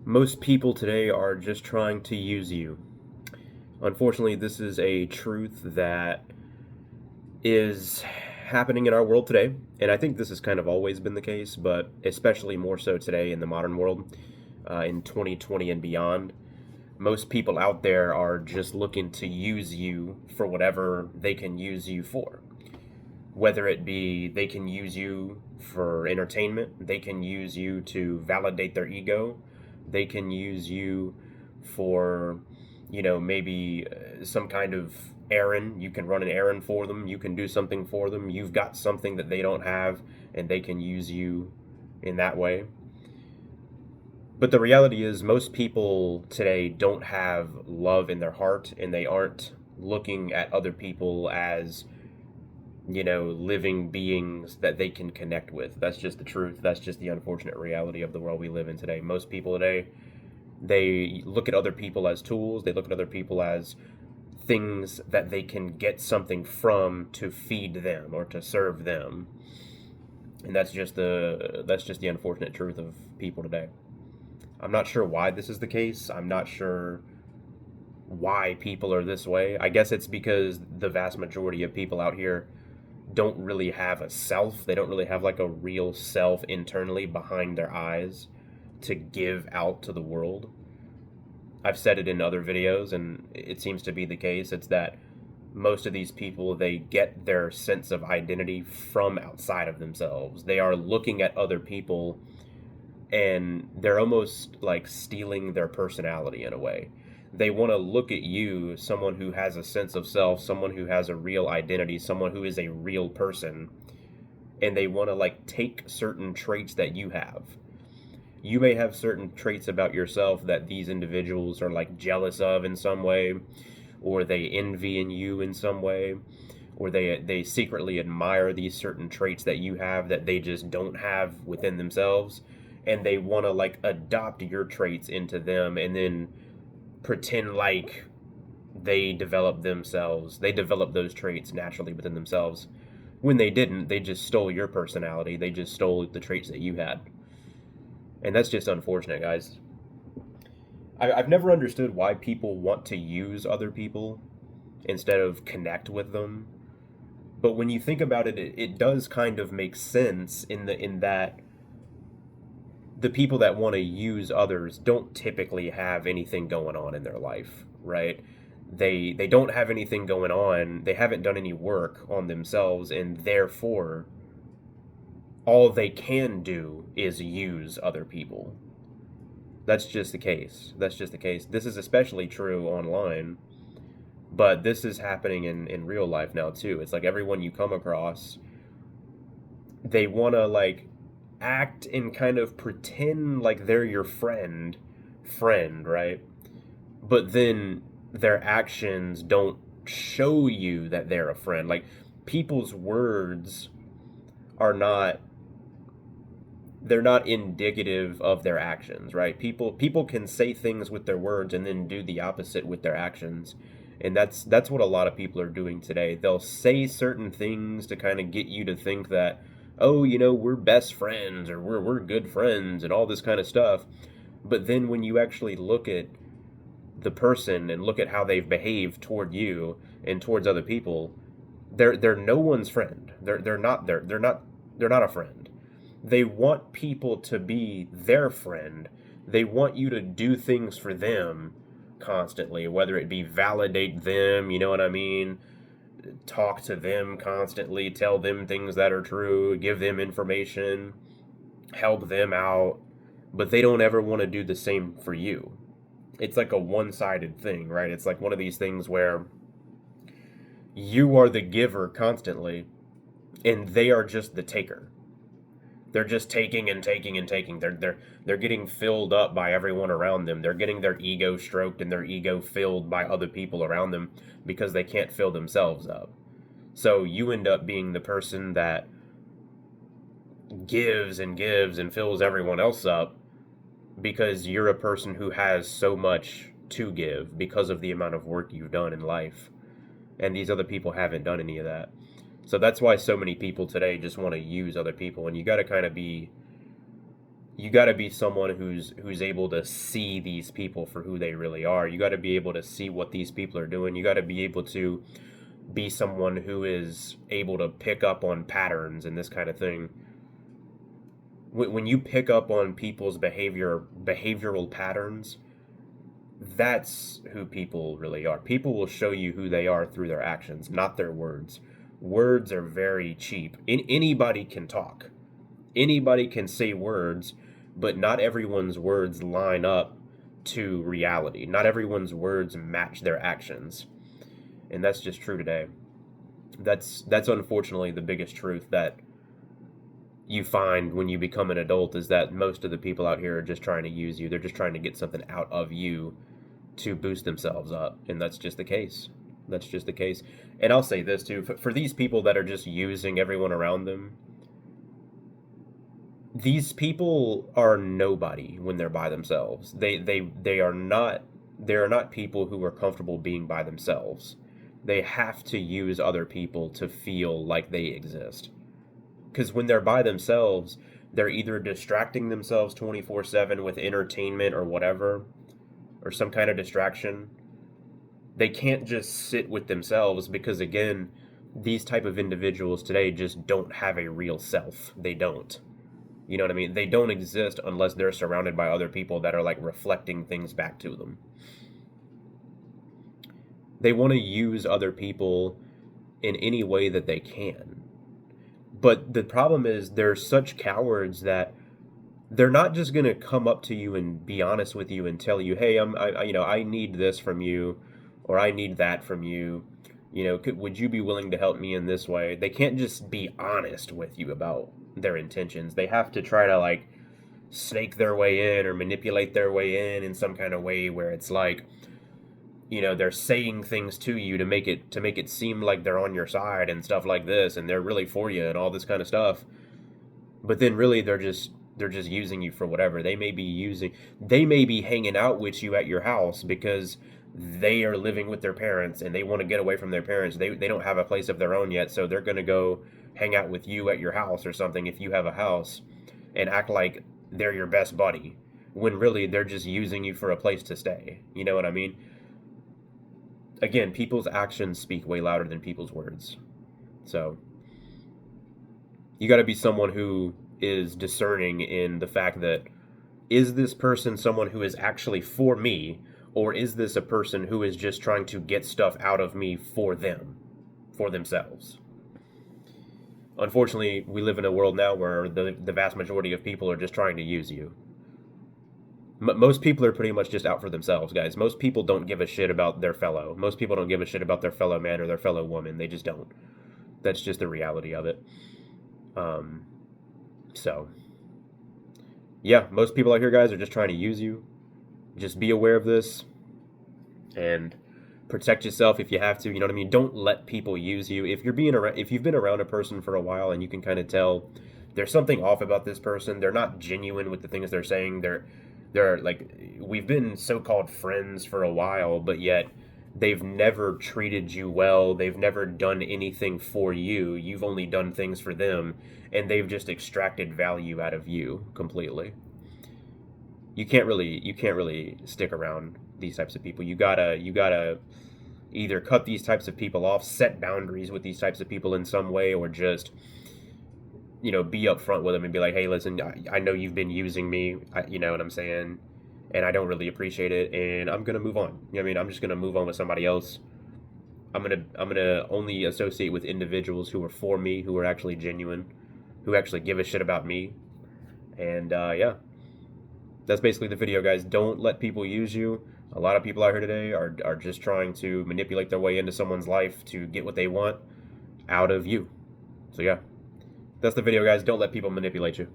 Most people today are just trying to use you. Unfortunately, this is a truth that is happening in our world today, and I think this has kind of always been the case, but especially more so today in the modern world, in 2020 and beyond. Most people out there are just looking to use you for whatever they can use you for. Whether it be they can use you for entertainment, they can use you to validate their ego, they can use you for, maybe some kind of errand. You can run an errand for them, you can do something for them, you've got something that they don't have, and they can use you in that way. But the reality is, most people today don't have love in their heart, and they aren't looking at other people as living beings that they can connect with. That's just the truth. That's just the unfortunate reality of the world we live in today. Most people today, they look at other people as tools. They look at other people as things that they can get something from to feed them or to serve them. And that's just the unfortunate truth of people today. I'm not sure why this is the case. I'm not sure why people are this way. I guess it's because the vast majority of people out here don't really have a self. They don't really have like a real self internally behind their eyes to give out to the world. I've said it in other videos, and it seems to be the case. It's that most of these people, they get their sense of identity from outside of themselves. They are looking at other people, and they're almost like stealing their personality in a way. They want to look at you, someone who has a sense of self, someone who has a real identity, someone who is a real person, and they want to like take certain traits that you have. You may have certain traits about yourself that these individuals are like jealous of in some way, or they envy in you in some way, or they secretly admire these certain traits that you have that they just don't have within themselves, and they want to like adopt your traits into them and then pretend like they developed those traits naturally within themselves, when they didn't. They just stole your personality, they just stole the traits that you had. And that's just unfortunate, guys. I've never understood why people want to use other people instead of connect with them. But when you think about it, it does kind of make sense in that the people that want to use others don't typically have anything going on in their life, right? They don't have anything going on. They haven't done any work on themselves, and therefore all they can do is use other people. That's just the case. That's just the case. This is especially true online, but this is happening in real life now too. It's like everyone you come across, they want to like act and kind of pretend like they're your friend, right? But then their actions don't show you that they're a friend. Like, people's words are not, they're not indicative of their actions, right? People can say things with their words and then do the opposite with their actions. And that's what a lot of people are doing today. They'll say certain things to kind of get you to think that, oh, we're best friends, or we're good friends and all this kind of stuff. But then when you actually look at the person and look at how they've behaved toward you and towards other people, they're no one's friend. They're not a friend. They want people to be their friend. They want you to do things for them constantly, whether it be validate them, you know what I mean? Talk to them constantly, tell them things that are true, give them information, help them out, but they don't ever want to do the same for you. It's like a one-sided thing, right? It's like one of these things where you are the giver constantly, and they are just the taker. They're just taking and taking and taking. They're getting filled up by everyone around them. They're getting their ego stroked and their ego filled by other people around them because they can't fill themselves up. So you end up being the person that gives and gives and fills everyone else up because you're a person who has so much to give because of the amount of work you've done in life. And these other people haven't done any of that. So that's why so many people today just want to use other people. And you got to kind of be you got to be someone who's able to see these people for who they really are. You got to be able to see what these people are doing. You got to be able to be someone who is able to pick up on patterns and this kind of thing. When you pick up on people's behavioral patterns, that's who people really are. People will show you who they are through their actions, not their words. Words are very cheap. Anybody can talk. Anybody can say words, but not everyone's words line up to reality. Not everyone's words match their actions. And that's just true today. That's unfortunately the biggest truth that you find when you become an adult, is that most of the people out here are just trying to use you. They're just trying to get something out of you to boost themselves up. And that's just the case. That's just the case. And I'll say this too, for these people that are just using everyone around them, these people are nobody when they're by themselves. They are not people who are comfortable being by themselves. They have to use other people to feel like they exist. Because when they're by themselves, they're either distracting themselves 24/7 with entertainment or whatever, or some kind of distraction. They can't just sit with themselves because, again, these type of individuals today just don't have a real self. They don't. You know what I mean? They don't exist unless they're surrounded by other people that are like reflecting things back to them. They want to use other people in any way that they can. But the problem is they're such cowards that they're not just going to come up to you and be honest with you and tell you, "Hey, I need this from you, or I need that from you. Would you be willing to help me in this way?" They can't just be honest with you about their intentions. They have to try to like snake their way in or manipulate their way in some kind of way where it's like, they're saying things to you to make it seem like they're on your side and stuff like this, and they're really for you and all this kind of stuff. But then really they're just using you for whatever. They may be hanging out with you at your house because they are living with their parents and they want to get away from their parents. They don't have a place of their own yet, so they're going to go hang out with you at your house or something if you have a house, and act like they're your best buddy, when really they're just using you for a place to stay. You know what I mean? Again, people's actions speak way louder than people's words. So you got to be someone who is discerning in the fact that, is this person someone who is actually for me, or is this a person who is just trying to get stuff out of me for themselves? Unfortunately, we live in a world now where the vast majority of people are just trying to use you. Most people are pretty much just out for themselves, guys. Most people don't give a shit about their fellow. Most people don't give a shit about their fellow man or their fellow woman. They just don't. That's just the reality of it. So, yeah, most people out here, guys, are just trying to use you. Just be aware of this and protect yourself if you have to. You know what I mean? Don't let people use you. If you've been around a person for a while and you can kind of tell there's something off about this person, they're not genuine with the things they're saying. They're like, we've been so-called friends for a while, but yet they've never treated you well. They've never done anything for you. You've only done things for them, and they've just extracted value out of you completely. You can't really stick around these types of people. You gotta either cut these types of people off, set boundaries with these types of people in some way, or just be upfront with them and be like, "Hey, listen, I know you've been using me, you know what I'm saying, and I don't really appreciate it, and I'm gonna move on. You know what I mean? I'm just gonna move on with somebody else. I'm gonna only associate with individuals who are for me, who are actually genuine, who actually give a shit about me." And yeah, that's basically the video, guys. Don't let people use you. A lot of people out here today are just trying to manipulate their way into someone's life to get what they want out of you. So yeah. That's the video, guys. Don't let people manipulate you.